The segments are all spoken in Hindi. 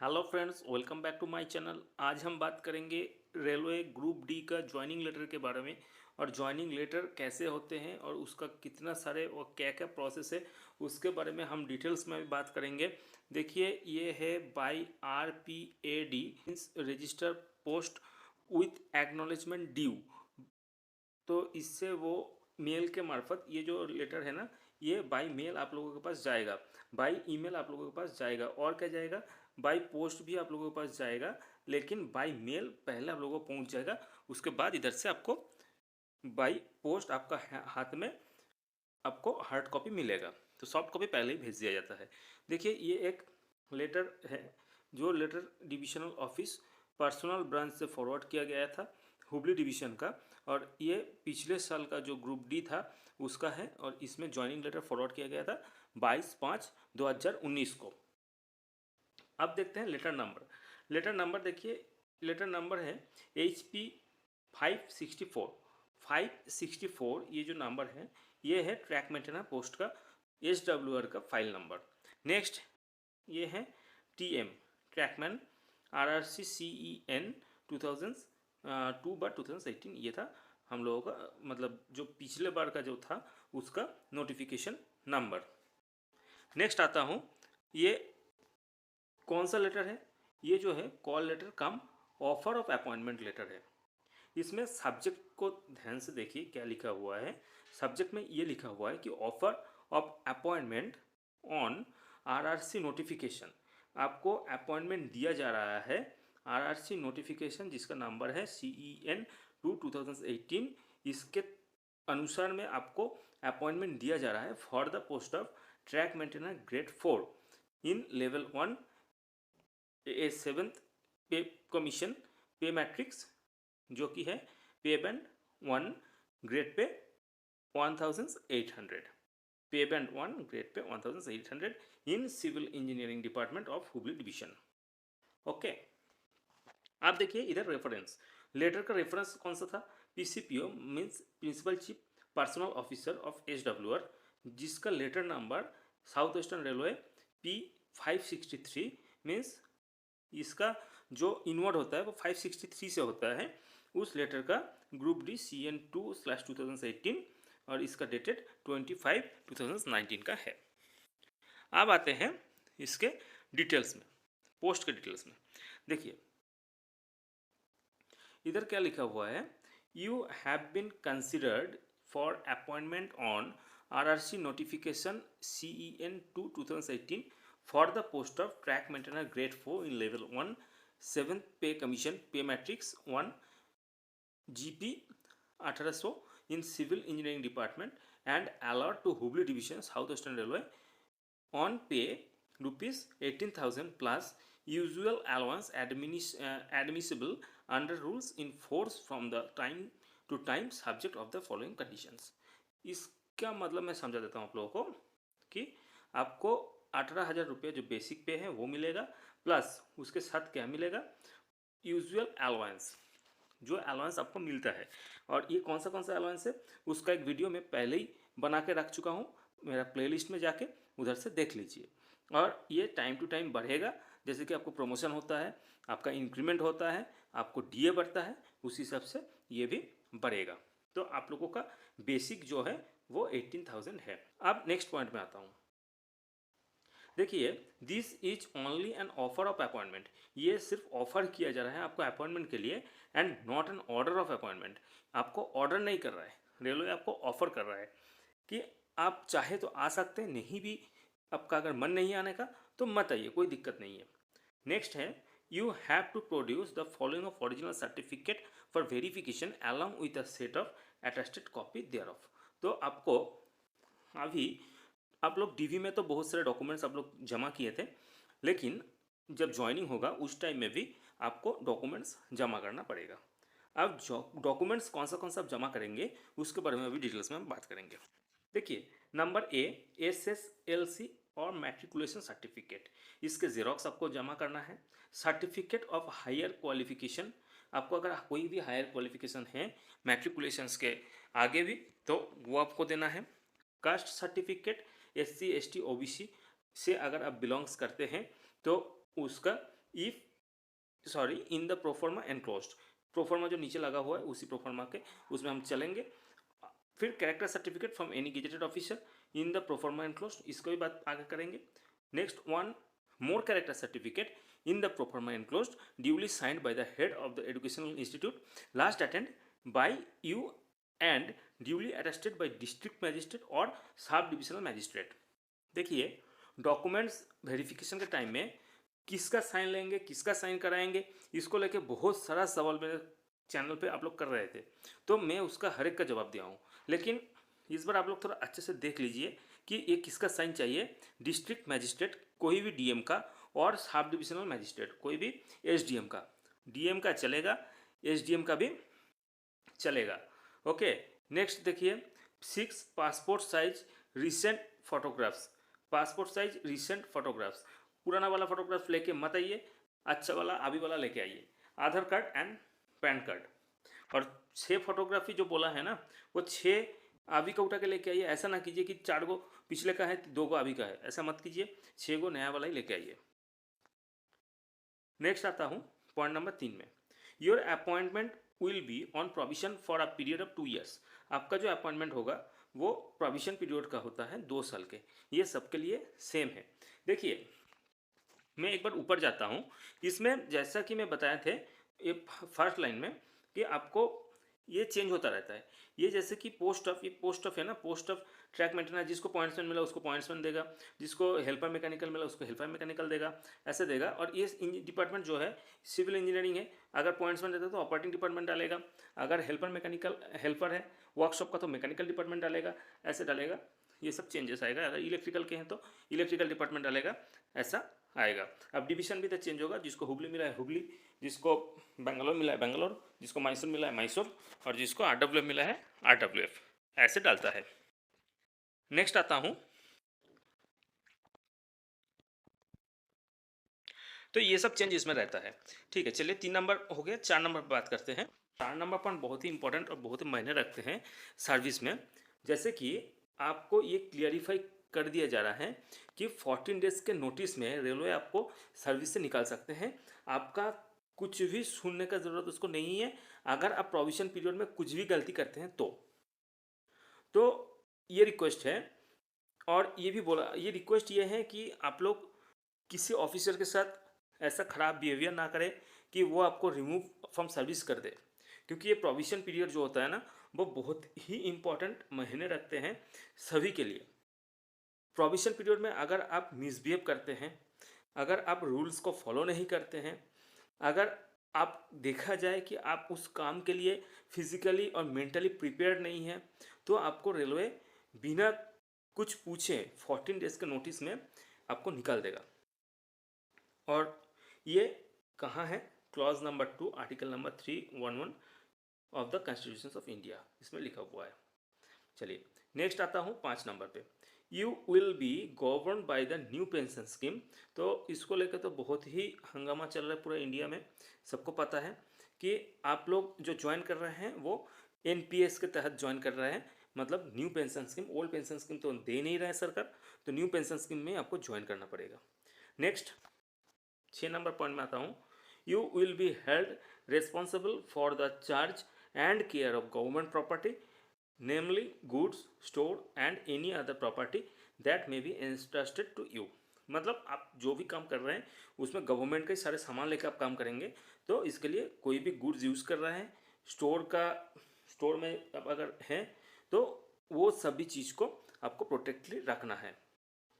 Hello friends, welcome back to my channel. आज हम बात करेंगे रेलवे ग्रुप डी का ज्वाइनिंग लेटर के बारे में और ज्वाइनिंग लेटर कैसे होते हैं और उसका कितना सारे और क्या क्या प्रोसेस है उसके बारे में हम डिटेल्स में भी बात करेंगे। देखिए, ये है by RPAD means register post with acknowledgement due. तो इससे वो मेल के मार्फत ये जो लेटर है ना, ये बाय मेल आप लोगों के पास जाएगा, बाय ईमेल आप लोगों के पास जाएगा और क्या जाएगा, बाय पोस्ट भी आप लोगों के पास जाएगा। लेकिन बाय मेल पहले आप लोगों को पहुंच जाएगा, उसके बाद इधर से आपको बाय पोस्ट आपका हाथ में आपको हार्ड कॉपी मिलेगा। तो सॉफ्ट कॉपी पहले ही भेज दिया जाता है। देखिए, ये एक लेटर है जो letter divisional office personnel branch से फॉरवर्ड किया गया था, हुबली डिवीज़न का। और ये पिछले साल का जो ग्रुप डी था उसका है और इसमें ज्वाइनिंग लेटर फॉरवर्ड किया गया था 22/5/2019 को। अब देखते हैं लेटर नंबर। लेटर नंबर देखिए, लेटर नंबर है HP 564 ये जो नंबर है ये है ट्रैक मेंटेनर पोस्ट का SWR का फाइल नंबर। नेक्स्ट ये है TM ट्रैकमैन RRC CEN 2002/2018 ये था हम लोगों का, मतलब जो पिछले बार का जो था उसका नोटिफिकेशन नंबर। नेक्स्ट आता हूँ, ये कौन सा लेटर है, ये जो है call letter cum offer of appointment letter है। इसमें सब्जेक्ट को ध्यान से देखिए क्या लिखा हुआ है। सब्जेक्ट में ये लिखा हुआ है कि offer of appointment on RRC notification. आपको अपॉइंटमेंट दिया जा रहा है RRC नोटिफिकेशन जिसका नंबर है CEN 2018। इसके अनुसार में आपको अपॉइंटमेंट दिया जा रहा है for the post of track maintainer grade 4 in level 1 A7th पे कमीशन पे मैट्रिक्स, जो कि है पे बैंड 1 ग्रेड पे 1800, पे band 1 grade pay 1800 in civil engineering department of Hubli division. Okay, आप देखिए इधर रेफरेंस, लेटर का रेफरेंस कौन सा था, PCPO means principal chief personnel officer of SWR, जिसका letter number south western railway P563 means इसका जो इनवर्ड होता है वो 563 से होता है। उस लेटर का ग्रुप डी CN2/2018 और इसका डेटेड 25/2019 का है। अब आते हैं इसके डिटेल्स में, पोस्ट के डिटेल्स में। देखिए इधर क्या लिखा हुआ है, you have been considered for appointment on RRC notification CEN2/2018 for the post of track maintainer grade 4 in level 1 7th pay commission pay matrix 1 GP 1800 in civil engineering department and allowed to Hubli division South Western Railway on pay rupees 18,000 plus usual allowance admissible under rules in force from the time to time subject of the following conditions। इसका मतलब मैं समझा देता हूँ आप लोगों को कि आपको 18,000 रुपये जो बेसिक पे है वो मिलेगा, प्लस उसके साथ क्या मिलेगा, यूजुअल अलाउंस, जो अलाउंस आपको मिलता है। और ये कौन सा अलाउंस है उसका एक वीडियो मैं पहले ही बना के रख चुका हूँ, मेरा प्लेलिस्ट में जाके उधर से देख लीजिए। और ये टाइम टू टाइम बढ़ेगा, जैसे कि आपको प्रमोशन होता है, आपका इंक्रीमेंट होता है, आपको DA बढ़ता है, उस हिसाब से ये भी बढ़ेगा। तो आप लोगों का बेसिक जो है वो 18,000 है। अब नेक्स्ट पॉइंट में आता हूँ। देखिए, this is only an offer of appointment, ये सिर्फ ऑफर किया जा रहा है आपको अपॉइंटमेंट के लिए, and not an order of appointment. आपको ऑर्डर नहीं कर रहा है, रेलवे आपको ऑफर कर रहा है कि आप चाहे तो आ सकते हैं, नहीं भी आपका अगर मन नहीं आने का तो मत आइए, कोई दिक्कत नहीं है। नेक्स्ट है, you have to produce the following of original certificate for verification along with a set of attested copy thereof. तो आपको अभी आप लोग DV में तो बहुत सारे डॉक्यूमेंट्स आप लोग जमा किए थे, लेकिन जब ज्वाइनिंग होगा उस टाइम में भी आपको डॉक्यूमेंट्स जमा करना पड़ेगा। अब डॉक्यूमेंट्स कौन सा आप जमा करेंगे उसके बारे में अभी डिटेल्स में हम बात करेंगे। देखिए, नंबर A SSLC और मैट्रिकुलेशन सर्टिफिकेट, इसके जेरोक्स आपको जमा करना है। सर्टिफिकेट ऑफ हायर क्वालिफिकेशन, आपको अगर कोई भी हायर क्वालिफिकेशन है मैट्रिकुलेशंस के आगे भी तो वो आपको देना है। Caste certificate SC ST OBC से अगर आप बिलोंग्स करते हैं तो उसका if sorry in the proforma enclosed, proforma जो नीचे लगा हुआ है उसी प्रोफॉर्मा के उसमें हम चलेंगे। फिर character certificate from any gazetted officer in the proforma enclosed, इसको भी बात आगे करेंगे। Next one more character certificate in the proforma enclosed duly signed by the head of the educational institute, last attended by you and duly attested by district magistrate or sub divisional magistrate. देखिए डॉक्यूमेंट्स वेरिफिकेशन के टाइम में किसका साइन लेंगे, किसका साइन कराएंगे, इसको लेके बहुत सारा सवाल मेरे चैनल पे आप लोग कर रहे थे, तो मैं उसका हर एक का जवाब दिया हूँ। लेकिन इस बार आप लोग थोड़ा अच्छे से देख लीजिए कि ये किसका साइन चाहिए। डिस्ट्रिक्ट मैजिस्ट्रेट कोई भी डीएम का और सब डिविजनल मैजिस्ट्रेट कोई भी एसडीएम का, डीएम का चलेगा, एसडीएम का भी चलेगा। ओके नेक्स्ट देखिए 6 passport size recent photographs, passport size recent photographs, पुराना वाला फोटोग्राफ लेके मत आइए, अच्छा वाला अभी वाला लेके आइए, आधार कार्ड एंड पैन कार्ड। और 6 फोटोग्राफी जो बोला है ना वो 6 अभी का उठा के लेके आइए, ऐसा ना कीजिए कि 4 गो पिछले का है 2 गो अभी का है, ऐसा मत कीजिए, 6 गो नया वाला ही लेके आइए। नेक्स्ट आता हूँ पॉइंट नंबर 3 में, your appointment will be on provision for a period of 2 years. आपका जो अपॉइंटमेंट होगा वो प्रोविजन पीरियड का होता है 2 साल के, ये सबके लिए सेम है। देखिए मैं एक बार ऊपर जाता हूँ, इसमें जैसा कि मैं बताए थे ये फर्स्ट लाइन में कि आपको ये चेंज होता रहता है। ये जैसे कि पोस्ट ऑफ, ये पोस्ट ऑफ है ना, पोस्ट ऑफ ट्रैक मेंटेनर, जिसको पॉइंट्समैन मिला उसको पॉइंट्समैन देगा, जिसको हेल्पर मैकेनिकल मिला उसको हेल्पर मैकेनिकल देगा, ऐसे देगा। और ये डिपार्टमेंट जो है सिविल इंजीनियरिंग है, अगर पॉइंट्समैन देता है तो ऑपरेटिंग डिपार्टमेंट डालेगा, अगर हेल्पर मैकेनिकल हेल्पर है वर्कशॉप का तो मैकेनिकल डिपार्टमेंट डालेगा, ऐसे डालेगा। ये सब चेंजेस आएगा। अगर इलेक्ट्रिकल के हैं तो इलेक्ट्रिकल डिपार्टमेंट डालेगा, ऐसा आएगा। अब डिवीजन भी तो चेंज होगा, जिसको हुबली मिला है हुबली, जिसको बेंगलोर मिला है बेंगलोर, जिसको मैसूर मिला है मैसूर, और जिसको आरडब्ल्यूएफ मिला है आरडब्ल्यूएफ, ऐसे डालता है। नेक्स्ट आता हूँ, तो ये सब चेंज इसमें रहता है। ठीक है, चलिए 3 नंबर हो गया, 4 नंबर पर बात करते हैं। 4 नंबर पर बहुत ही इंपॉर्टेंट और बहुत ही मायने रखते हैं सर्विस में। जैसे कि आपको ये क्लियरिफाई कर दिया जा रहा है कि 14 डेज के नोटिस में रेलवे आपको सर्विस से निकाल सकते हैं। आपका कुछ भी सुनने का ज़रूरत उसको नहीं है। अगर आप प्रोविजन पीरियड में कुछ भी गलती करते हैं तो ये रिक्वेस्ट है। और ये भी बोला, ये रिक्वेस्ट ये है कि आप लोग किसी ऑफिसर के साथ ऐसा ख़राब बिहेवियर ना करें कि वो आपको रिमूव फ्रॉम सर्विस कर दे, क्योंकि ये प्रोविजन पीरियड जो होता है ना वो बहुत ही इम्पोर्टेंट महीने रखते हैं सभी के लिए। प्रोविजन पीरियड में अगर आप मिसबिहेव करते हैं, अगर आप रूल्स को फॉलो नहीं करते हैं, अगर आप देखा जाए कि आप उस काम के लिए फिजिकली और मेंटली प्रिपेयर्ड नहीं हैं, तो आपको रेलवे बिना कुछ पूछे 14 डेज के नोटिस में आपको निकाल देगा। और ये कहाँ है, clause number 2 article number 311 of the constitution of India, इसमें लिखा हुआ है। चलिए नेक्स्ट आता हूँ 5 नंबर पे, you will be govern by the new pension scheme. तो इसको लेकर तो बहुत ही हंगामा चल रहा है पूरा इंडिया में, सबको पता है कि आप लोग जो ज्वाइन कर रहे हैं वो एनपीएस के तहत ज्वाइन कर रहे हैं, मतलब new pension scheme. Old pension scheme तो दे नहीं रहे सरकार, तो न्यू पेंशन स्कीम में आपको ज्वाइन करना पड़ेगा। नेक्स्ट 6 नंबर पॉइंट में आता हूँ, you will be held responsible for the charge and care of government property, namely goods store and any other property that may be entrusted to you। मतलब आप जो भी काम कर रहे हैं उसमें गवर्नमेंट के सारे सामान लेकर आप काम करेंगे, तो इसके लिए कोई भी गुड्स यूज़ कर रहे हैं स्टोर में आप अगर हैं तो वो सभी चीज़ को आपको प्रोटेक्टली रखना है।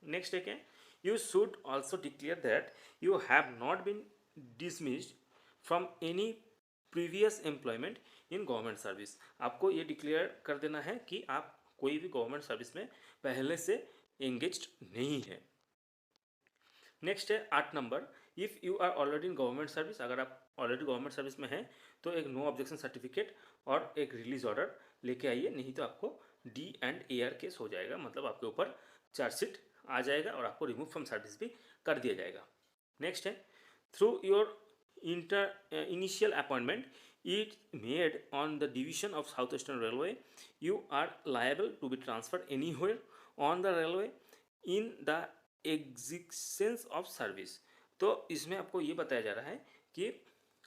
नेक्स्ट है, you should also declare that you have not been dismissed from any previous employment in government service. आपको ये डिक्लेयर कर देना है कि आप कोई भी गवर्नमेंट सर्विस में पहले से एंगेज्ड नहीं है। नेक्स्ट है 8 नंबर, if you are already in government service. अगर आप ऑलरेडी गवर्नमेंट सर्विस में हैं तो एक नो ऑब्जेक्शन सर्टिफिकेट और एक रिलीज ऑर्डर लेके आइए, नहीं तो आपको D&AR केस हो जाएगा, मतलब आपके ऊपर चार्जशीट आ जाएगा और आपको रिमूव फ्रॉम सर्विस भी कर दिया जाएगा। नेक्स्ट है, through your initial appointment it made on the division of Southeastern Railway, you are liable to be transferred anywhere on the railway in the existence of service। तो इसमें आपको ये बताया जा रहा है कि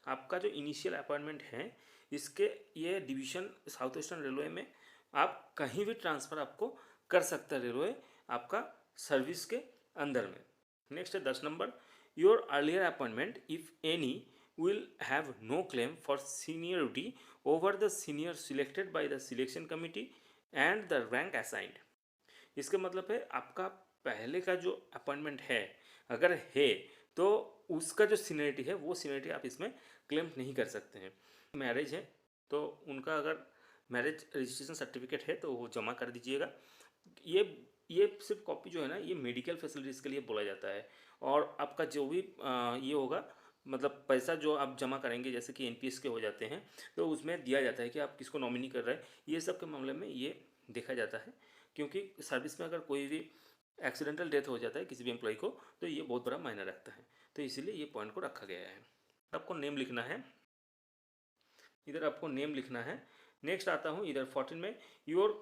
आपका जो इनिशियल अपॉइंटमेंट है इसके ये डिवीज़न साउथ ईस्टर्न रेलवे में आप कहीं भी ट्रांसफ़र आपको कर सकता है रेलवे आपका सर्विस के अंदर में। नेक्स्ट है 10 नंबर, your earlier appointment if any will have no claim for seniority over the senior selected by the selection committee and the rank assigned. इसका मतलब है आपका पहले का जो अपॉइंटमेंट है अगर है तो उसका जो सीनियरिटी है वो सीनियरिटी आप इसमें क्लेम नहीं कर सकते हैं। मैरिज है तो उनका अगर मैरिज रजिस्ट्रेशन सर्टिफिकेट है तो वो जमा कर दीजिएगा। ये सिर्फ कॉपी जो है ना ये मेडिकल फैसिलिटीज़ के लिए बोला जाता है। और आपका जो भी ये होगा मतलब पैसा जो आप जमा करेंगे जैसे कि एनपीएस के हो जाते हैं तो उसमें दिया जाता है कि आप किसको नॉमिनी कर रहे हैं। ये सब के मामले में ये देखा जाता है क्योंकि सर्विस में अगर कोई भी एक्सीडेंटल डेथ हो जाता है किसी भी एम्प्लॉय को तो ये बहुत बड़ा मायने रखता है। तो इसीलिए ये पॉइंट को रखा गया है। आपको नेम लिखना है, इधर आपको नेम लिखना है। नेक्स्ट आता हूँ इधर 14 में, your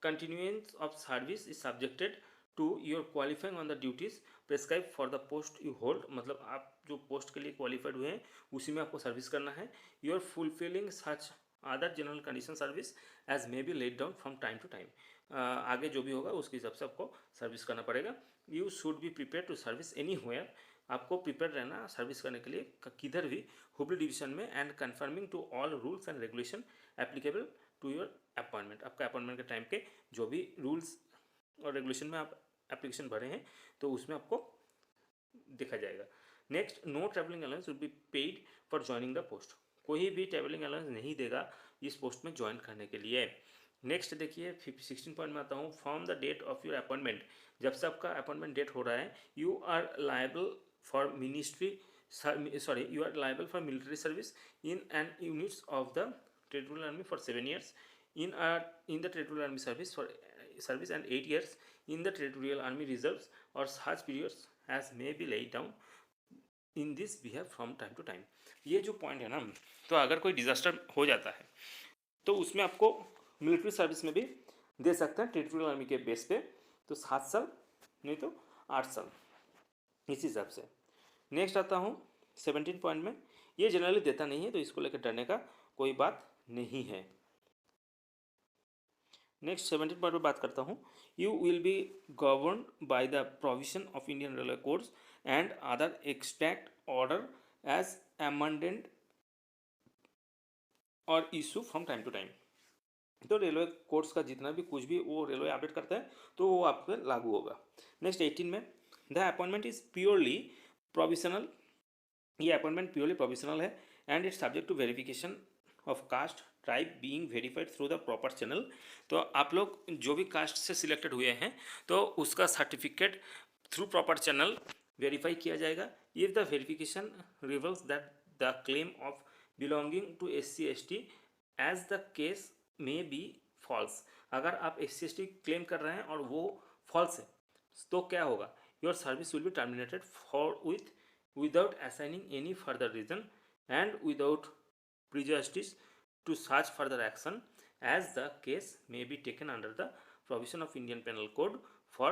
continuance of service is subjected to your qualifying on the duties prescribe for the post you hold. मतलब आप जो पोस्ट के लिए क्वालिफाइड हुए हैं उसी में आपको सर्विस करना है। Your fulfilling such other general condition service as may be let down from time to time. आगे जो भी होगा उसके हिसाब से आपको सर्विस करना पड़ेगा। You should be prepare to service anywhere. आपको प्रिपेयर रहना सर्विस करने के लिए किधर भी हुबली डिवीजन में and conforming to all rules and regulation applicable to your appointment. आपका अपॉइंटमेंट के टाइम के जो भी रूल्स और रेगुलेशन में आप एप्लीकेशन भरे हैं तो उसमें आपको देखा जाएगा। Next, know travelling allowance will be paid for joining the post. कोई भी ट्रैवलिंग अलाउंस नहीं देगा इस पोस्ट में ज्वाइन करने के लिए। नेक्स्ट देखिए 16 पॉइंट में आता हूँ, from the date of your appointment. जब से आपका अपॉइंटमेंट डेट हो रहा है you are liable for liable for military service in and units of the territorial army for 7 years, in the territorial army service and 8 years in the territorial army reserves or such periods as may be laid down in this behalf from time to time। ये जो पॉइंट है ना, तो अगर कोई डिजास्टर हो जाता है तो उसमें आपको मिलिट्री सर्विस में भी दे सकते हैं टेरिटोरियल आर्मी के बेस पे, तो 7 साल नहीं तो 8 साल इस हिसाब से। नेक्स्ट आता हूँ 17 पॉइंट में, ये जनरली देता नहीं है तो इसको लेकर डरने का कोई बात नहीं है। नेक्स्ट 17 पॉइंट पर बात करता हूँ, you will be govern by the provision of Indian railway codes and other extract order as amended और issue from time to time. तो रेलवे कोड्स का जितना भी कुछ भी वो रेलवे अपडेट करता है तो वो आप पे लागू होगा। नेक्स्ट 18 में, the appointment is purely provisional. ये अपॉइंटमेंट प्योरली प्रोविजनल है and it's subject to verification of caste tribe being verified through the proper channel. तो आप लोग जो भी कास्ट से सिलेक्टेड हुए हैं तो उसका certificate through proper channel verify किया जाएगा। If the verification reveals that the claim of belonging to SC/ST as the case may be false. अगर आप SC/ST क्लेम कर रहे हैं और वो फॉल्स है तो क्या होगा, your service will be terminated for without assigning any further reason and without prejudice to such further action as the case may be taken under the provision of Indian Penal Code for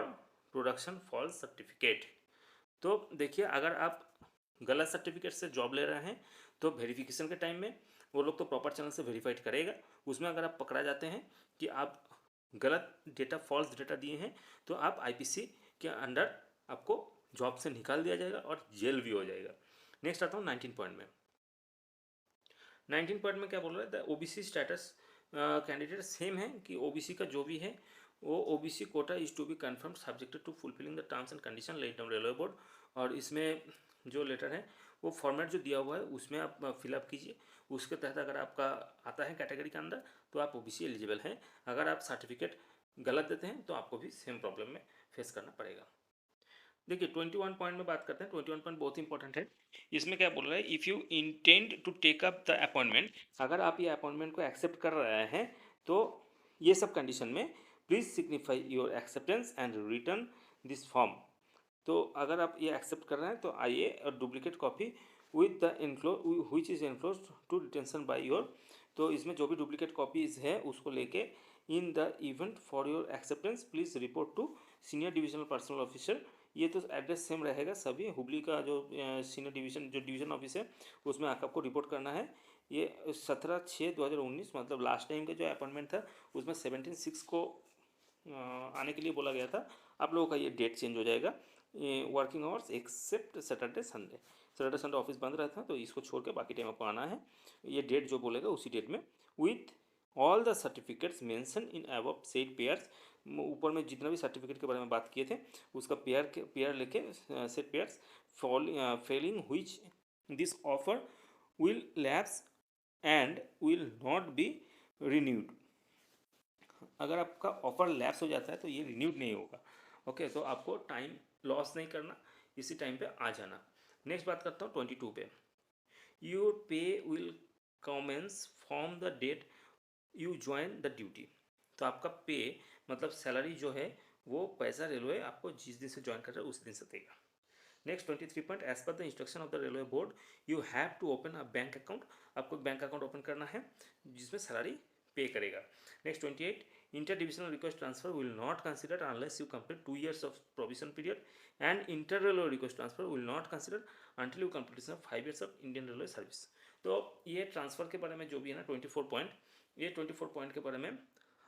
production false certificate। तो देखिए अगर आप गलत सर्टिफिकेट से जॉब ले रहे हैं तो वेरिफिकेशन के टाइम में वो लोग तो प्रॉपर चैनल से वेरीफाइड करेगा। उसमें अगर आप पकड़ा जाते हैं कि आप गलत डेटा फॉल्स डेटा दिए हैं तो आप IPC के अंडर आपको जॉब से निकाल दिया जाएगा और जेल भी हो जाएगा। नेक्स्ट आता हूँ 19 पॉइंट में। 19 पॉइंट में क्या बोल रहा है, the OBC status candidate same है कि OBC का जो भी है वो OBC quota is to be confirm subjected to fulfilling the terms and condition let down railway board. और इसमें जो लेटर है वो फॉर्मेट जो दिया हुआ है उसमें आप फिलअप कीजिए। उसके तहत अगर आपका आता है कैटेगरी के अंदर तो आप OBC एलिजिबल हैं। अगर आप सर्टिफिकेट गलत देते हैं तो आपको भी सेम प्रॉब्लम में फेस करना पड़ेगा। देखिए 21 पॉइंट में बात करते हैं। 21 पॉइंट बहुत इंपॉर्टेंट है। इसमें क्या बोल रहा है, if you intend to take up the appointment, अगर आप ये अपॉइंटमेंट को एक्सेप्ट कर रहे हैं तो ये सब कंडीशन में please signify your acceptance and return this form. तो अगर आप ये एक्सेप्ट कर रहे हैं तो आइए और duplicate copy with the enclose which is enclose to detention by your. तो इसमें जो भी डुप्लीकेट कॉपीज़ है उसको लेके in the event for your acceptance please report to senior divisional personnel officer ये तो एड्रेस सेम रहेगा सभी। हुबली का जो सीनियर डिवीज़न जो डिवीज़न ऑफिस है उसमें आपको रिपोर्ट करना है। ये 17/6/2019 मतलब लास्ट टाइम का जो अपॉइंटमेंट था उसमें 17/6 को आने के लिए बोला गया था। आप लोगों का ये डेट चेंज हो जाएगा। Working hours except Saturday Sunday. Saturday Sunday office बंद रहता है तो इसको छोड़ के बाकी टाइम आपको आना है। ये डेट जो बोलेगा उसी डेट में with all the certificates mention in above said pairs. ऊपर में जितना भी सर्टिफिकेट के बारे में बात किए थे उसका पेयर लेके set pairs failing which this offer will lapse and will not be renewed. अगर आपका ऑफर लैप्स हो जाता है तो ये रिन्यूड नहीं होगा। ओके, तो आपको टाइम लॉस नहीं करना, इसी टाइम पे आ जाना। नेक्स्ट बात करता हूँ 22 pay. Your pay will commence from the date you join the duty. तो आपका पे मतलब सैलरी जो है वो पैसा रेलवे आपको जिस दिन से ज्वाइन कर रहे हो उस दिन से देगा। Next 23 point, as per the instruction of the railway board you have to open a bank account. आपको बैंक अकाउंट ओपन करना है जिसमें सैलरी पे करेगा। Next 28, inter divisional request transfer will not consider unless you complete 2 years of provision period and inter railway request transfer will not consider until you complete 5 years of Indian railway service. तो ये ट्रांसफर के बारे में जो भी है ना 24 पॉइंट, ये 24 पॉइंट के बारे में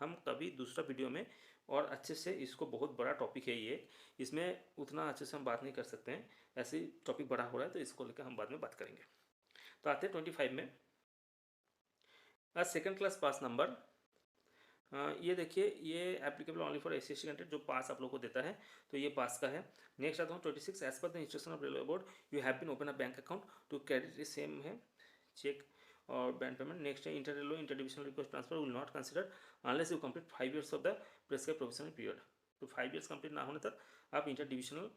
हम कभी दूसरा वीडियो में और अच्छे से, इसको बहुत बड़ा टॉपिक है ये, इसमें उतना अच्छे से हम बात नहीं कर सकते हैं, ऐसे ही टॉपिक बड़ा हो रहा है तो इसको लेकर हम बाद में बात करेंगे। तो आते हैं 25 में, सेकेंड क्लास पास नंबर। ये देखिए ये applicable only for S C candidate जो पास आप लोग को देता है, तो ये पास का है। नेक्स्ट आता हूँ 26, as per the instruction of railway board you have been open a bank account to credit same है चेक और बैंक पेमेंट। नेक्स्ट है inter railway inter divisional request transfer will not consider unless you complete 5 years of the prescribe professional period. तो 5 years कंप्लीट ना होने तक आप इंटर डिविजनल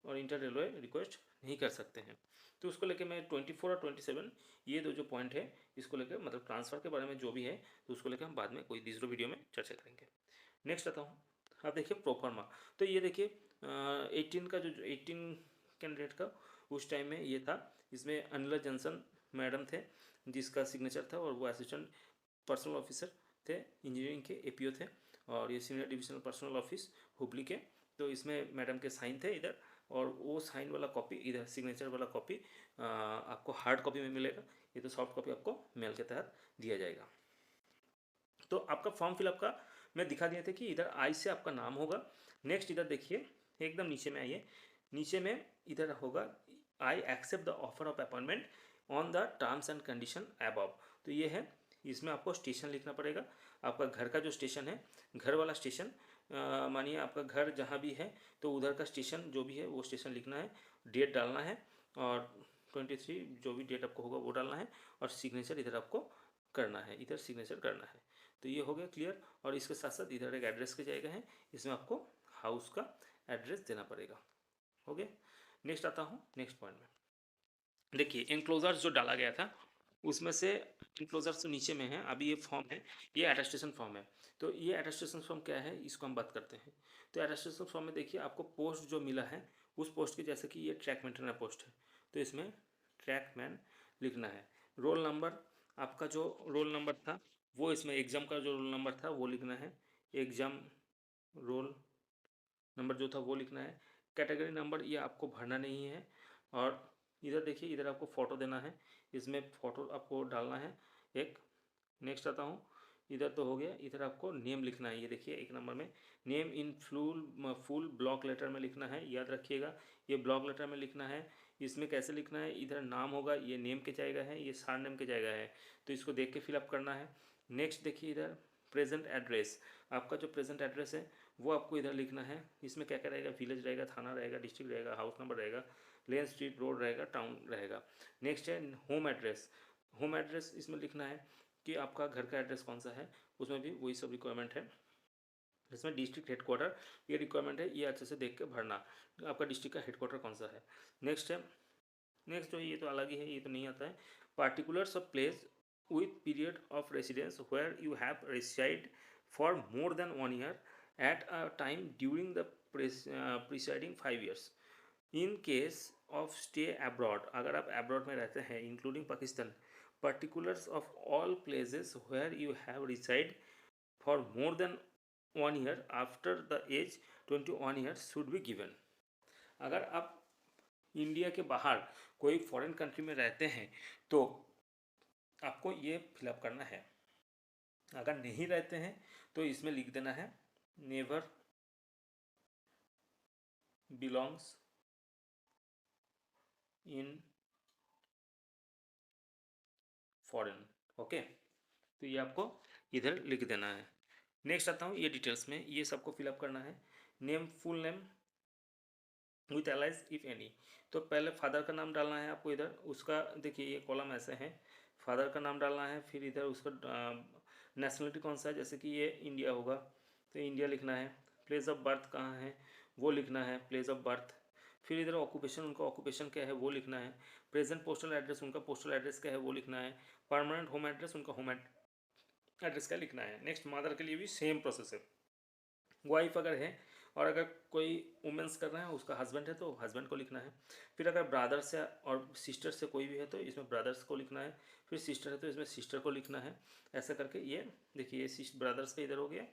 और इंटर रेलवे रिक्वेस्ट नहीं कर सकते हैं। तो उसको लेके मैं 24 और 27 ये दो जो पॉइंट है इसको लेकर मतलब ट्रांसफ़र के बारे में जो भी है तो उसको लेकर हम बाद में कोई दूसरे वीडियो में चर्चा करेंगे। नेक्स्ट आता हूँ, आप देखिए प्रोफार्मा। तो ये देखिए 18 का जो 18 कैंडिडेट का उस टाइम में ये था, इसमें अनिला जॉनसन मैडम थे जिसका सिग्नेचर था और वो असिस्टेंट पर्सनल ऑफिसर थे इंजीनियरिंग के एपीओ थे, और ये senior divisional personal office Hubli के। तो इसमें मैडम के साइन थे इधर, और वो साइन वाला कॉपी इधर सिग्नेचर वाला कॉपी आपको हार्ड कॉपी में मिलेगा, ये तो सॉफ्ट कॉपी आपको मेल के तहत दिया जाएगा। तो आपका फॉर्म फिलअप का मैं दिखा दिए थे कि इधर आई से आपका नाम होगा। नेक्स्ट इधर देखिए एकदम नीचे में आइए, नीचे में इधर होगा I accept the offer of appointment on the terms and condition above. तो ये है, इसमें आपको स्टेशन लिखना पड़ेगा, आपका घर का जो स्टेशन है घर वाला स्टेशन, मानिए आपका घर जहाँ भी है तो उधर का स्टेशन जो भी है वो स्टेशन लिखना है, डेट डालना है और 23 जो भी डेट आपको होगा वो डालना है, और सिग्नेचर इधर आपको करना है, इधर सिग्नेचर करना है। तो ये हो गया क्लियर, और इसके साथ साथ इधर एक एड्रेस की जाएगा है, इसमें आपको हाउस का एड्रेस देना पड़ेगा। हो गया। नेक्स्ट आता हूँ नेक्स्ट पॉइंट में, देखिए एनक्लोजर्स जो डाला गया था उसमें से एनक्लोजर्स तो नीचे में है, अभी ये फॉर्म है, ये अटेस्टेशन फॉर्म है। तो ये अटेस्टेशन फॉर्म क्या है इसको हम बात करते हैं। तो अटेस्टेशन फॉर्म में देखिए आपको पोस्ट जो मिला है उस पोस्ट की, जैसे कि ये ट्रैक मेंटेनर पोस्ट है तो इसमें ट्रैक मैन लिखना है। रोल नंबर, आपका जो रोल नंबर था वो इसमें एग्ज़ाम का जो रोल नंबर था वो लिखना है, एग्ज़ाम रोल नंबर जो था वो लिखना है। कैटेगरी नंबर ये आपको भरना नहीं है, और इधर देखिए इधर आपको फ़ोटो देना है, इसमें फ़ोटो आपको डालना है एक। नेक्स्ट आता हूँ, इधर तो हो गया, इधर आपको नेम लिखना है, ये देखिए एक नंबर में name in full block letter में लिखना है, याद रखिएगा ये ब्लॉक लेटर में लिखना है। इसमें कैसे लिखना है, इधर नाम होगा ये नेम के जाएगा है, ये सार नेम के जाएगा है, तो इसको देख के फिलअप करना है। नेक्स्ट देखिए इधर प्रेजेंट एड्रेस, आपका जो प्रेजेंट एड्रेस है वो आपको इधर लिखना है। इसमें क्या क्या रहेगा, विलेज रहेगा, थाना रहेगा, डिस्ट्रिक्ट रहेगा, हाउस नंबर रहेगा, लेन स्ट्रीट रोड रहेगा, टाउन रहेगा। नेक्स्ट है होम एड्रेस, होम एड्रेस इसमें लिखना है कि आपका घर का एड्रेस कौन सा है, उसमें भी वही सब रिक्वायरमेंट है। इसमें डिस्ट्रिक्ट हेडक्वार्टर ये रिक्वायरमेंट है, ये अच्छे से देख के भरना, आपका डिस्ट्रिक्ट का हेडक्वार्टर कौन सा है। नेक्स्ट है, नेक्स्ट जो ये तो अलग ही है, ये तो नहीं आता है। Particulars of place with period of residence where you have reside for more than 1 year at a time during the preceding 5 years in case of stay abroad। अगर आप abroad में रहते हैं including Pakistan, particulars of all places where you have reside for more than 1 year after the age 21 years should be given। अगर आप इंडिया के बाहर कोई फॉरेन कंट्री में रहते हैं तो आपको ये फिलअप करना है। अगर नहीं रहते हैं तो इसमें लिख देना है never belongs in foreign. Okay, तो ये आपको इधर लिख देना है। नेक्स्ट आता हूँ ये डिटेल्स में, ये सबको फिलअप करना है। Name, full name with allies if any. तो पहले फादर का नाम डालना है आपको इधर, उसका देखिए ये कॉलम ऐसे हैं, फादर का नाम डालना है, फिर इधर उसका नेशनलिटी कौन सा है, जैसे कि ये इंडिया होगा तो इंडिया लिखना है। प्लेस ऑफ बर्थ कहाँ है वो लिखना है, प्लेस ऑफ बर्थ। फिर इधर ऑक्यूपेशन, उनका ऑक्यूपेशन क्या है वो लिखना है। प्रेजेंट पोस्टल एड्रेस, उनका पोस्टल एड्रेस क्या है वो लिखना है। परमानेंट होम एड्रेस, उनका होम एड्रेस क्या लिखना है। नेक्स्ट मदर के लिए भी सेम प्रोसेस है। वाइफ अगर है और अगर कोई वुमेंस कर रहे हैं, उसका हस्बैंड है तो हस्बैंड को लिखना है। फिर अगर ब्रदर्स है और सिस्टर से कोई भी है तो इसमें ब्रदर्स को लिखना है। फिर सिस्टर है तो इसमें सिस्टर को लिखना है। ऐसा करके ये देखिए, ये ब्रदर्स का इधर हो गया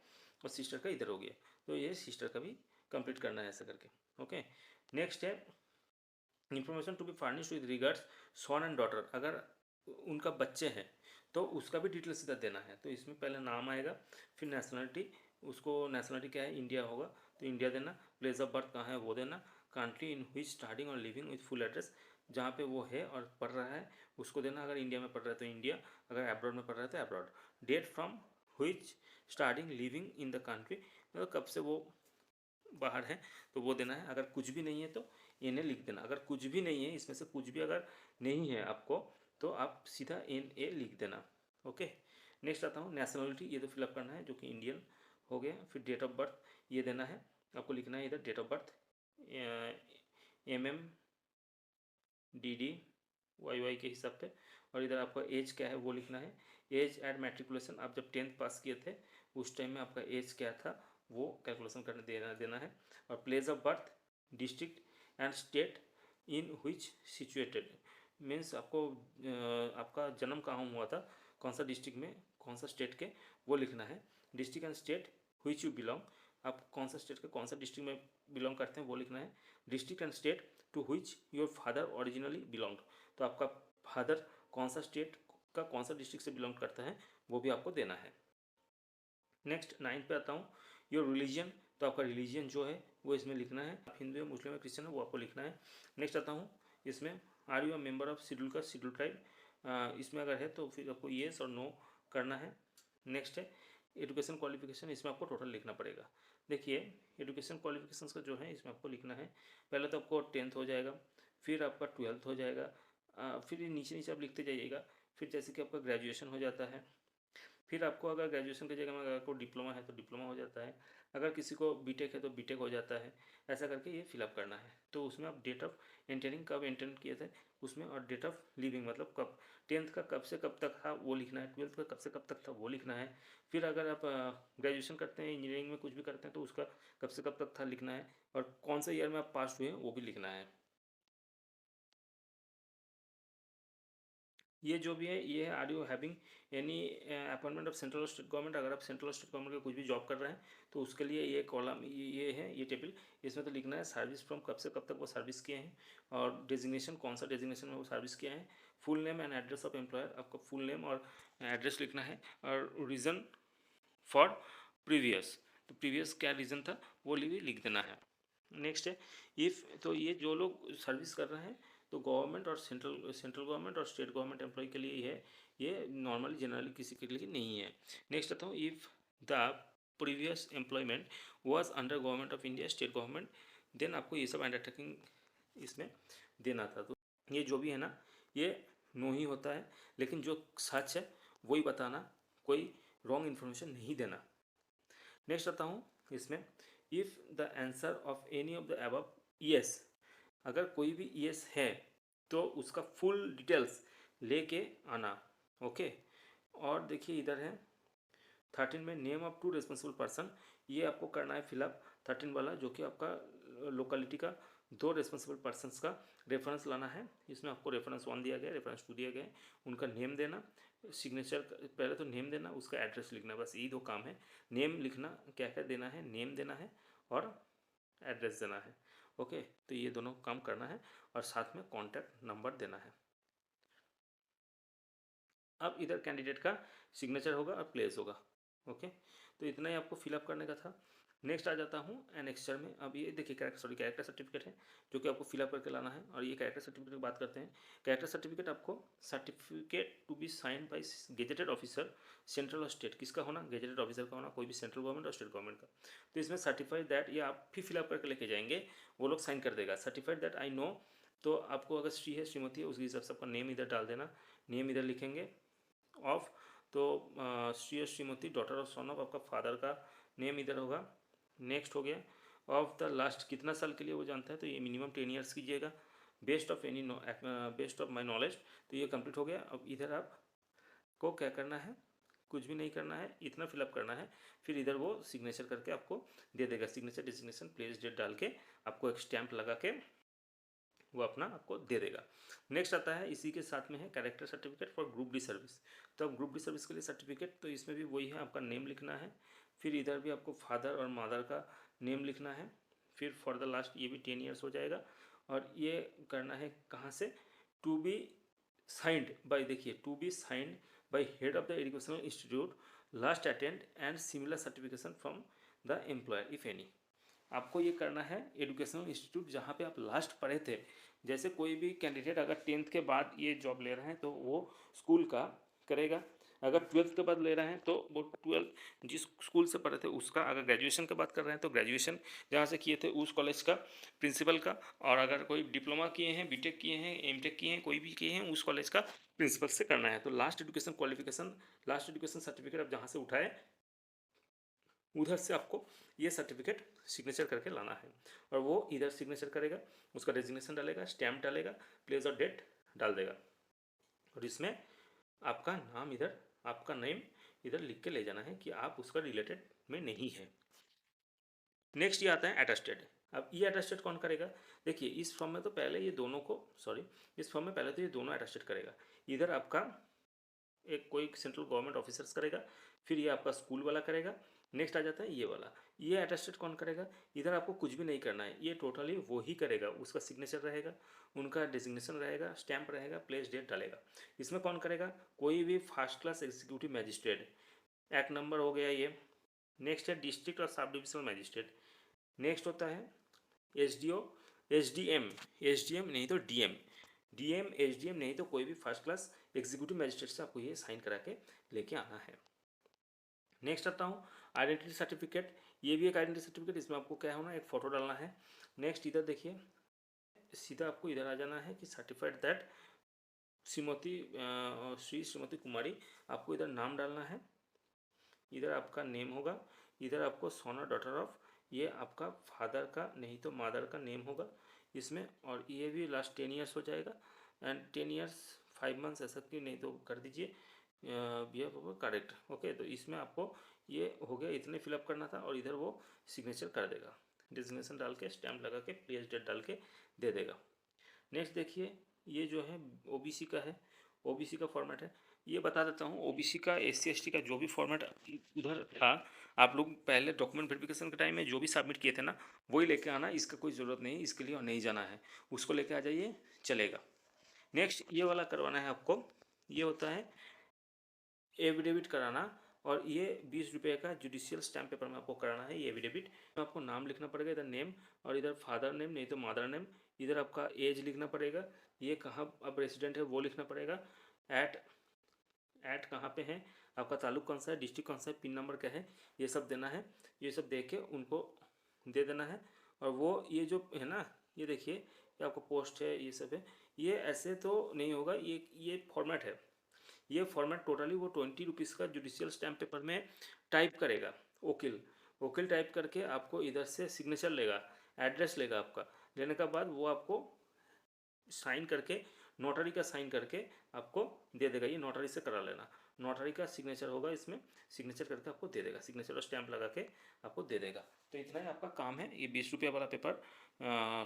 और सिस्टर का इधर हो गया, तो ये सिस्टर का भी कंप्लीट करना है ऐसा करके। ओके, नेक्स्ट है information to be furnished with regards son and daughter. अगर उनका बच्चे हैं तो उसका भी डिटेल्स इधर देना है। तो इसमें पहले नाम आएगा, फिर नेशनलिटी, उसको नेशनलिटी क्या है, इंडिया होगा तो इंडिया देना। प्लेस ऑफ बर्थ कहाँ है वो देना। कंट्री इन विच स्टार्टिंग और लिविंग विथ फुल एड्रेस, जहाँ पे वो है और पढ़ रहा है उसको देना। अगर इंडिया में पढ़ रहा है तो इंडिया, अगर अब्रॉड में पढ़ रहा है तो abroad. Date from which starting living in the country, मतलब कब से वो बाहर है तो वो देना है। अगर कुछ भी नहीं है तो एन ए लिख देना। अगर कुछ भी नहीं है, इसमें से कुछ भी अगर नहीं है आपको तो आप सीधा एन ए लिख देना। ओके, नेक्स्ट आता हूँ नेशनलिटी, ये तो फिलअप करना है जो कि इंडियन हो गया। फिर डेट ऑफ बर्थ ये देना है, आपको लिखना है इधर date of birth MM DD YY के हिसाब पे। और इधर आपका एज क्या है वो लिखना है। एज एट मैट्रिकुलेशन, आप जब 10th पास किए थे उस टाइम में आपका एज क्या था वो कैलकुलेशन करने देना है। और place of birth, district and state in which situated, means आपको आपका जन्म कहाँ हुआ था, कौन सा डिस्ट्रिक्ट में, कौन सा स्टेट के, वो लिखना है। District and state which you belong, आप कौन सा स्टेट के कौन सा डिस्ट्रिक्ट में बिलोंग करते हैं वो लिखना है। District and state to which your father originally belong, तो आपका फादर कौन सा स्टेट का कौन सा डिस्ट्रिक्ट से बिलोंग करता है वो भी आपको देना है। नेक्स्ट 9 पे आता हूँ, योर रिलीजन, तो आपका रिलीजन जो है वो इसमें लिखना है। आप हिंदू है, मुस्लिम है, क्रिश्चियन है वो आपको लिखना है। नेक्स्ट आता हूँ इसमें, are you a member of schedule caste, schedule tribe, इसमें अगर है तो फिर आपको येस और नो करना है। नेक्स्ट है एजुकेशन क्वालिफिकेशन, इसमें आपको टोटल लिखना पड़ेगा। देखिए एजुकेशन क्वालिफिकेशन का जो है इसमें आपको लिखना है, पहले तो आपको 10th हो जाएगा, फिर आपका 12th हो जाएगा, फिर नीचे नीचे आप लिखते जाइएगा। फिर जैसे कि आपका ग्रेजुएशन हो जाता है, फिर आपको अगर ग्रेजुएशन की जगह में अगर आपको डिप्लोमा है तो डिप्लोमा हो जाता है, अगर किसी को बीटेक है तो बीटेक हो जाता है। ऐसा करके ये फिलअप करना है। तो उसमें आप डेट ऑफ एंटरिंग कब एंटर किए थे उसमें, और डेट ऑफ लिविंग मतलब कब, 10th का कब से कब तक था वो लिखना है, 12th का कब से कब तक था वो लिखना है। फिर अगर आप ग्रेजुएशन करते हैं, इंजीनियरिंग में कुछ भी करते हैं तो उसका कब से कब तक था लिखना है, और कौन से ईयर में आप पास हुए हैं वो भी लिखना है। ये जो भी है ये है, are you having any appointment of central state government, अगर आप सेंट्रल स्टेट गवर्नमेंट का कुछ भी जॉब कर रहे हैं तो उसके लिए ये कॉलम ये है, ये टेबल, इसमें तो लिखना है सर्विस फ्रॉम कब से कब तक वो सर्विस किए हैं, और डेजिग्नेशन कौन सा डेजिग्नेशन में वो सर्विस किया है। Full name and address of employer, आपको फुल नेम और एड्रेस लिखना है, और रीज़न फॉर प्रीवियस, तो प्रीवियस क्या रीज़न था वो लिख देना है। नेक्स्ट है इफ़, तो ये जो लोग सर्विस कर रहे हैं तो गवर्नमेंट और सेंट्रल गवर्नमेंट और स्टेट गवर्नमेंट एम्प्लॉय के लिए ही है, ये नॉर्मली जनरली किसी के लिए नहीं है। नेक्स्ट आता हूँ, if the previous employment was under government of India, state government, then आपको ये सब अंडरटेकिंग इसमें देना था। तो ये जो भी है ना ये नो ही होता है, लेकिन जो सच है वही बताना, कोई रॉन्ग इन्फॉर्मेशन नहीं देना। नेक्स्ट आता हूँ इसमें, if the answer of any of the above yes, अगर कोई भी यस है तो उसका फुल डिटेल्स लेके आना। ओके, और देखिए इधर है 13 में name of two responsible person, ये आपको करना है फिलअप 13 वाला, जो कि आपका लोकेलिटी का दो रिस्पॉन्सिबल पर्सनस का रेफरेंस लाना है। इसमें आपको रेफरेंस 1 दिया गया, रेफरेंस 2 दिया गया, उनका नेम देना, सिग्नेचर, पहले तो नेम देना, उसका एड्रेस लिखना, बस यही दो काम है। नेम लिखना क्या क्या देना है, नेम देना है और एड्रेस देना है। ओके, तो ये दोनों काम करना है और साथ में कॉन्टैक्ट नंबर देना है। अब इधर कैंडिडेट का सिग्नेचर होगा और प्लेस होगा। ओके, तो इतना ही आपको फिलअप करने का था। नेक्स्ट आ जाता हूँ एनेक्स्चर में। अब ये देखिए कैरेक्टर सर्टिफिकेट है जो कि आपको फिलअप करके लाना है। और ये कैरेक्टर सर्टिफिकेट की बात करते हैं। कैरेक्टर सर्टिफिकेट आपको certificate to be signed by gazetted officer central और स्टेट, किसका होना, गेजेटेड ऑफिसर का होना, कोई भी सेंट्रल गवर्नमेंट और स्टेट गवर्नमेंट का। तो इसमें सर्टिफाइड दैट ये आप भी फिलअप करके लेके जाएंगे, वो लोग साइन कर देगा। सर्टिफाइड दैट आई नो, तो आपको अगर श्री है श्रीमती है उसके हिसाब से आपका नेम इधर डाल देना। नेम इधर लिखेंगे ऑफ, तो श्री और श्रीमती डॉटर और सन ऑफ, आपका फादर का नेम इधर होगा। नेक्स्ट हो गया ऑफ द लास्ट, कितना साल के लिए वो जानता है, तो ये मिनिमम 10 ईयर्स कीजिएगा। बेस्ट ऑफ माई नॉलेज, तो ये कंप्लीट हो गया। अब इधर आपको क्या करना है, कुछ भी नहीं करना है, इतना फिलअप करना है। फिर इधर वो सिग्नेचर करके आपको दे देगा। सिग्नेचर डिजिग्नेशन प्लेस डेट डाल के आपको एक स्टैंप लगा के वो अपना आपको दे देगा। नेक्स्ट आता है इसी के साथ में है character certificate for group D service. तो अब ग्रुप डी सर्विस के लिए सर्टिफिकेट, तो इसमें भी वही है, आपका नेम लिखना है। फिर इधर भी आपको फादर और मदर का नेम लिखना है। फिर फॉर द लास्ट, ये भी 10 ईयर्स हो जाएगा। और ये करना है कहाँ से, टू बी साइंड बाय, देखिए to be signed by head of the educational institute last attend and similar certification from the employer if any. आपको ये करना है एजुकेशनल इंस्टीट्यूट जहाँ पे आप लास्ट पढ़े थे। जैसे कोई भी कैंडिडेट अगर 10th के बाद ये जॉब ले रहे हैं तो वो स्कूल का करेगा। अगर 12th के बाद ले रहे हैं तो वो 12 जिस स्कूल से पढ़े थे उसका। अगर ग्रेजुएशन की बात कर रहे हैं तो ग्रेजुएशन जहाँ से किए थे उस कॉलेज का प्रिंसिपल का। और अगर कोई डिप्लोमा किए हैं, बीटेक किए हैं, एमटेक किए हैं, कोई भी किए हैं, उस कॉलेज का प्रिंसिपल से करना है। तो last education qualification, last education certificate आप जहाँ से उठाए उधर से आपको ये सर्टिफिकेट सिग्नेचर करके लाना है। और वो इधर सिग्नेचर करेगा, उसका डेजिग्नेशन डालेगा, स्टैम्प डालेगा, प्लेस और डेट डाल देगा। और इसमें आपका नाम इधर, आपका नेम इधर लिख के ले जाना है कि आप उसका रिलेटेड में नहीं है। नेक्स्ट ये आता है अटेस्टेड। अब ये अटेस्टेड कौन करेगा, देखिए इस फॉर्म में तो पहले ये दोनों को, सॉरी, इस फॉर्म में पहले तो ये दोनों अटेस्टेड करेगा। इधर आपका एक कोई सेंट्रल गवर्नमेंट ऑफिसर्स करेगा, फिर ये आपका स्कूल वाला करेगा। नेक्स्ट आ जाता है ये वाला, ये अटेस्टेड कौन करेगा, इधर आपको कुछ भी नहीं करना है, ये टोटली वो ही करेगा। उसका सिग्नेचर रहेगा, उनका डिजिग्नेशन रहेगा, स्टैंप रहेगा, प्लेस डेट डालेगा। इसमें कौन करेगा, कोई भी first class executive magistrate, act number हो गया ये। नेक्स्ट है डिस्ट्रिक्ट और सब डिविजनल मैजिस्ट्रेट। नेक्स्ट होता है एसडीओ, एसडीएम, एसडीएम नहीं तो डीएम, डीएम एसडीएम नहीं तो कोई भी फर्स्ट क्लास एग्जीक्यूटिव मैजिस्ट्रेट से आपको ये साइन करा के लेके आना है। नेक्स्ट आता हूँ आइडेंटिटी सर्टिफिकेट। ये भी एक आइडेंटिटी सर्टिफिकेट, इसमें आपको क्या होना है, एक फ़ोटो डालना है। नेक्स्ट इधर देखिए, सीधा आपको इधर आ जाना है कि सर्टिफाइड दैट श्रीमती श्रीमती कुमारी, आपको इधर नाम डालना है। इधर आपका नेम होगा, इधर आपको सोना डॉटर ऑफ, ये आपका फादर का नहीं तो मदर का नेम होगा इसमें। और ये भी लास्ट 10 ईयर्स हो जाएगा। एंड 10 ईयर्स 5 मंथ्स ऐसा क्यों, नहीं तो कर दीजिए भैया होगा करेक्ट। ओके, तो इसमें आपको ये हो गया, इतने फिलअप करना था। और इधर वो सिग्नेचर कर देगा, डिजिग्नेशन डाल के, स्टैम्प लगा के, प्लेस डेट डाल के दे देगा। नेक्स्ट देखिए, ये जो है ओबीसी का है, ओबीसी का फॉर्मेट है। ये बता देता हूँ, ओबीसी का, एससी एसटी का जो भी फॉर्मेट उधर था, आप लोग पहले डॉक्यूमेंट वेरिफिकेशन के टाइम में जो भी सबमिट किए थे ना, वही लेके आना। इसका कोई ज़रूरत नहीं, इसके लिए और नहीं जाना है, उसको लेके आ जाइए, चलेगा। नेक्स्ट ये वाला करवाना है आपको, ये होता है एविडेविट कराना। और ये 20 रुपये का जुडिशियल स्टैम्प पेपर में आपको कराना है ये एविडेविट। आपको नाम लिखना पड़ेगा, इधर नेम, और इधर फादर नेम नहीं तो मदर नेम। इधर आपका एज लिखना पड़ेगा, ये कहाँ अब रेसिडेंट है वो लिखना पड़ेगा। एट कहाँ पे है, आपका ताल्लुक कौन सा है, डिस्ट्रिक्ट कौन सा है, पिन नंबर क्या है, ये सब देना है। ये सब दे के उनको दे देना है। और वो ये जो है ना, ये देखिए, ये आपका पोस्ट है, ये सब है। ये ऐसे तो नहीं होगा, ये फॉर्मेट है। ये फॉर्मेट टोटली वो 20 रुपीज़ का जुडिशियल स्टैम्प पेपर में टाइप करेगा वकील। वकील टाइप करके आपको इधर से सिग्नेचर लेगा, एड्रेस लेगा आपका। लेने के बाद वो आपको साइन करके, नोटरी का साइन करके आपको दे देगा। ये नोटरी से करा लेना, नोटरी का सिग्नेचर होगा इसमें, सिग्नेचर करके आपको दे देगा, सिग्नेचर और स्टैंप लगा के आपको दे देगा। तो इतना ही आपका काम है। ये 20 रुपये वाला पेपर,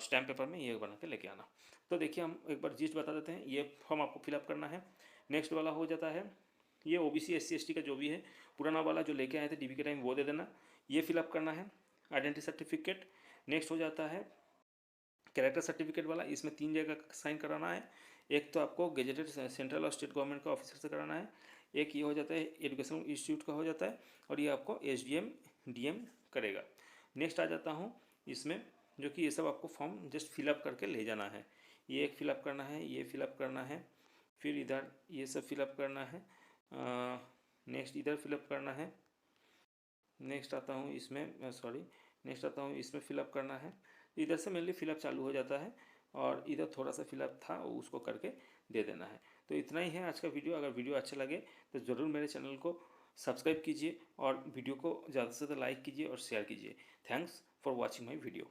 स्टैम्प पेपर में ये बना के लेके आना। तो देखिए हम एक बार जिस्ट बता देते हैं, ये फॉर्म आपको फिलअप करना है। नेक्स्ट वाला हो जाता है ये ओबीसी एससी एसटी का जो भी है, पुराना वाला जो लेके आए थे डीबी के टाइम, वो दे देना। ये फिलअप करना है आइडेंटिटी सर्टिफिकेट। नेक्स्ट हो जाता है कैरेक्टर सर्टिफिकेट वाला, इसमें 3 जगह साइन कराना है। एक तो आपको गेजेटेड सेंट्रल और स्टेट गवर्नमेंट का ऑफिसर से कराना है, एक ये हो जाता है एजुकेशन इंस्टीट्यूट का हो जाता है, और ये आपको SDM DM करेगा। नेक्स्ट आ जाता हूँ इसमें, जो कि ये सब आपको फॉर्म जस्ट फिलअप करके ले जाना है। ये एक फिलअप करना है, ये फिलअप करना है, फिर इधर ये सब फिलअप करना है, नेक्स्ट इधर फिलअप करना है, नेक्स्ट आता हूँ इसमें सॉरी नेक्स्ट आता हूँ इसमें फिलअप करना है। इधर से मेनली फिलअप चालू हो जाता है, और इधर थोड़ा सा फिलअप था उसको करके दे देना है। तो इतना ही है आज का वीडियो। अगर वीडियो अच्छा लगे तो ज़रूर मेरे चैनल को सब्सक्राइब कीजिए और वीडियो को ज़्यादा से ज़्यादा लाइक कीजिए और शेयर कीजिए। Thanks for watching my video.